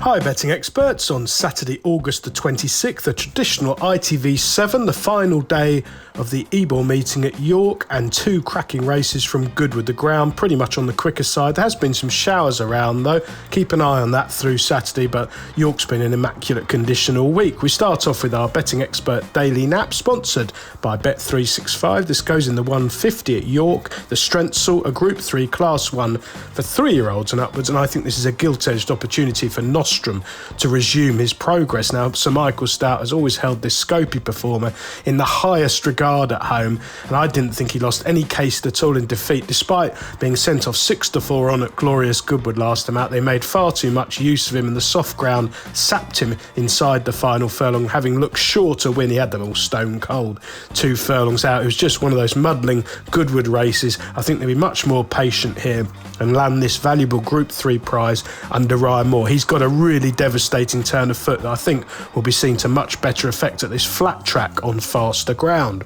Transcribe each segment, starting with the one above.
Hi betting experts, on Saturday August the 26th, a traditional ITV 7, the final day of the Ebor meeting at York, and two cracking races from Goodwood. The ground pretty much on the quicker side. There has been some showers around though, keep an eye on that through Saturday, but York's been in immaculate condition all week. We start off with our betting expert Daily Nap, sponsored by Bet365. This goes in the 150 at York, the Strensel, a Group 3 Class 1 for 3-year-olds and upwards, and I think this is a gilt-edged opportunity for Nostrum to resume his progress. Now, Sir Michael Stoute has always held this scopy performer in the highest regard at home, and I didn't think he lost any case at all in defeat, despite being sent off 6-4 on at glorious Goodwood last time out. They made far too much use of him, and the soft ground sapped him inside the final furlong, having looked sure to win. He had them all stone cold 2 furlongs out. It was just one of those muddling Goodwood races. I think they'll be much more patient here and land this valuable Group 3 prize under Ryan Moore. He's got a really devastating turn of foot that I think will be seen to much better effect at this flat track on faster ground.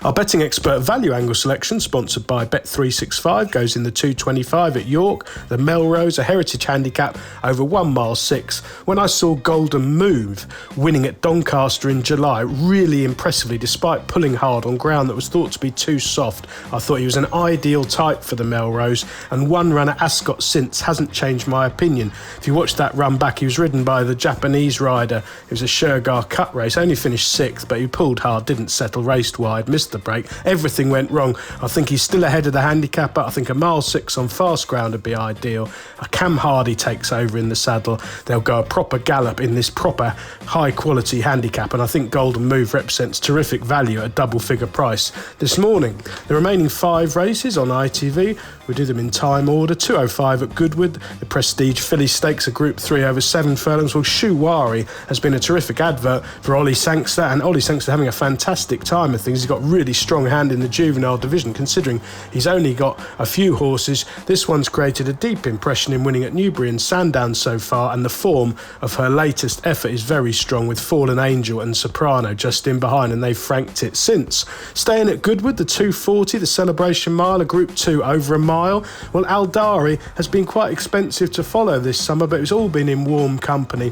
Our betting expert value angle selection, sponsored by Bet365, goes in the 225 at York, the Melrose, a heritage handicap over 1 mile 6. When I saw Golden Move winning at Doncaster in July really impressively, despite pulling hard on ground that was thought to be too soft, I thought he was an ideal type for the Melrose, and one run at Ascot since hasn't changed my opinion. If you watch that run back, he was ridden by the Japanese rider. It was a Shergar Cut race, only finished 6th, but he pulled hard, didn't settle, raced wide, missed the break. Everything went wrong. I think he's still ahead of the handicapper. I think a mile 6 on fast ground would be ideal. A Cam Hardy takes over in the saddle. They'll go a proper gallop in this proper high quality handicap, and I think Golden Move represents terrific value at a double figure price this morning. The remaining 5 races on ITV, we do them in time order. 205 at Goodwood, the Prestige Filly Stakes, a Group 3 over 7 furlongs. Well, Shuwari has been a terrific advert for Ollie Sangster, and Ollie Sangster having a fantastic time of things. He's got really strong hand in the juvenile division, considering he's only got a few horses. This one's created a deep impression in winning at Newbury and Sandown so far, and the form of her latest effort is very strong, with Fallen Angel and Soprano just in behind, and they've franked it since. Staying at Goodwood, the 240, the Celebration Mile, a Group 2 over a mile. Well, Aldari has been quite expensive to follow this summer, but it's all been in warm company.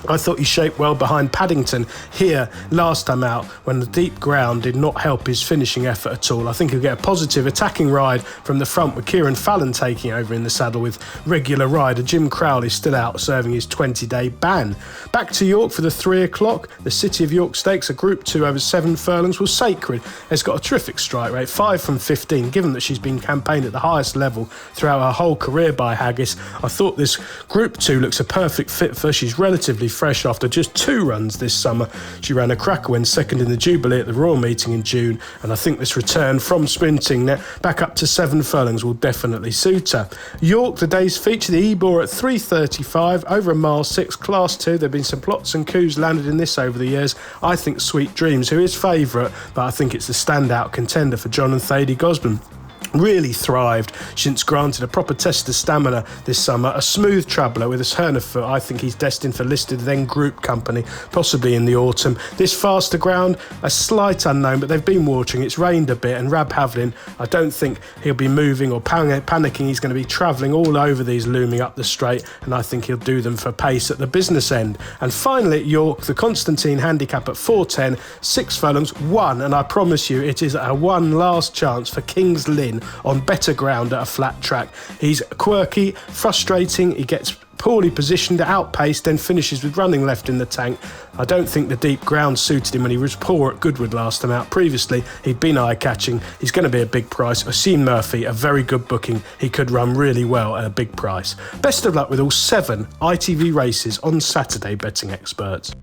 I thought he shaped well behind Paddington here last time out, when the deep ground did not help his finishing effort at all. I think he'll get a positive attacking ride from the front, with Kieran Fallon taking over in the saddle, with regular rider Jim Crowley still out serving his 20-day ban. Back to York for the 3 o'clock, the City of York Stakes, a Group 2 over 7 furlongs. Well, Sacred has got a terrific strike rate, 5 from 15, given that she's been campaigned at the highest level throughout her whole career by Haggis. I thought this Group 2 looks a perfect fit for her. She's relatively fresh after just 2 runs this summer. She ran a cracker when second in the Jubilee at the Royal Meeting in June, and I think this return from sprinting net back up to 7 furlongs will definitely suit her. York, the day's feature, the Ebor at 3.35 over a mile 6, Class 2. There have been some plots and coups landed in this over the years. I think Sweet Dreams, who is favourite, but I think it's the standout contender for John and Thady Gosman, really thrived since granted a proper test of stamina this summer. A smooth traveller with a turn of foot. I think he's destined for listed then group company, possibly in the autumn. This faster ground, a slight unknown, but they've been watering. It's rained a bit, and Rab Havlin, I don't think he'll be moving or panicking. He's going to be travelling all over these looming up the straight, and I think he'll do them for pace at the business end. And finally at York, the Constantine Handicap at 4.10, 6 furlongs, 1, and I promise you it is a one last chance for King's Lynn on better ground at a flat track. He's quirky, frustrating, he gets poorly positioned, outpaced, then finishes with running left in the tank. I don't think the deep ground suited him when he was poor at Goodwood last time out. Previously, he'd been eye-catching. He's going to be a big price. Oisin Murphy, a very good booking. He could run really well at a big price. Best of luck with all 7 ITV races on Saturday, betting experts.